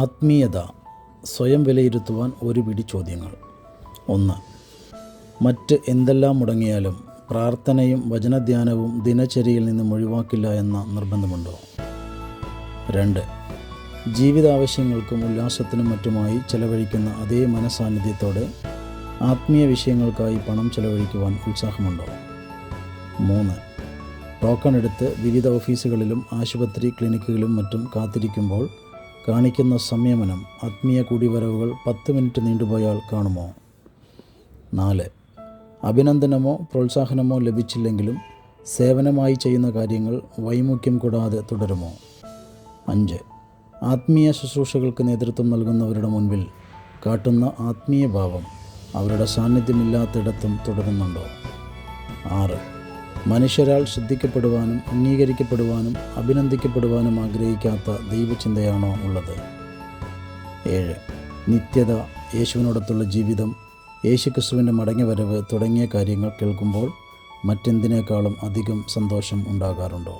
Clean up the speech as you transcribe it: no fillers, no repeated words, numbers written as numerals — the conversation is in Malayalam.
ആത്മീയത സ്വയം വിലയിരുത്തുവാൻ ഒരു പിടി ചോദ്യങ്ങൾ. 1. മറ്റ് എന്തെല്ലാം മുടങ്ങിയാലും പ്രാർത്ഥനയും വചനധ്യാനവും ദിനചര്യയിൽ നിന്നും ഒഴിവാക്കില്ല എന്ന നിർബന്ധമുണ്ടോ? 2. ജീവിതാവശ്യങ്ങൾക്കും ഉല്ലാസത്തിനും മറ്റുമായി ചെലവഴിക്കുന്ന അതേ മനസാന്നിധ്യത്തോടെ ആത്മീയ വിഷയങ്ങൾക്കായി പണം ചെലവഴിക്കുവാൻ ഉത്സാഹമുണ്ടോ? 3. ടോക്കൺ എടുത്ത് വിവിധ ഓഫീസുകളിലും ആശുപത്രി ക്ലിനിക്കുകളിലും മറ്റും കാത്തിരിക്കുമ്പോൾ കാണിക്കുന്ന സംയമനം ആത്മീയ കൂടിവരവുകൾ 10 മിനിറ്റ് നീണ്ടുപോയാൽ കാണുമോ? 4. അഭിനന്ദനമോ പ്രോത്സാഹനമോ ലഭിച്ചില്ലെങ്കിലും സേവനമായി ചെയ്യുന്ന കാര്യങ്ങൾ വൈമുഖ്യം കൂടാതെ തുടരുമോ? 5. ആത്മീയ ശുശ്രൂഷകൾക്ക് നേതൃത്വം നൽകുന്നവരുടെ മുൻപിൽ കാട്ടുന്ന ആത്മീയ ഭാവം അവരുടെ സാന്നിധ്യമില്ലാത്തിടത്തും തുടരുന്നുണ്ടോ? 6. മനുഷ്യരാൽ ശ്രദ്ധിക്കപ്പെടുവാനും അംഗീകരിക്കപ്പെടുവാനും അഭിനന്ദിക്കപ്പെടുവാനും ആഗ്രഹിക്കാത്ത ദൈവചിന്തയാണോ ഉള്ളത്? 7. നിത്യത, യേശുവിനോടൊത്തുള്ള ജീവിതം, യേശുക്രിസ്തുവിൻ്റെ മടങ്ങിവരവ് തുടങ്ങിയ കാര്യങ്ങൾ കേൾക്കുമ്പോൾ മറ്റെന്തിനേക്കാളും അധികം സന്തോഷം ഉണ്ടാകാറുണ്ടോ?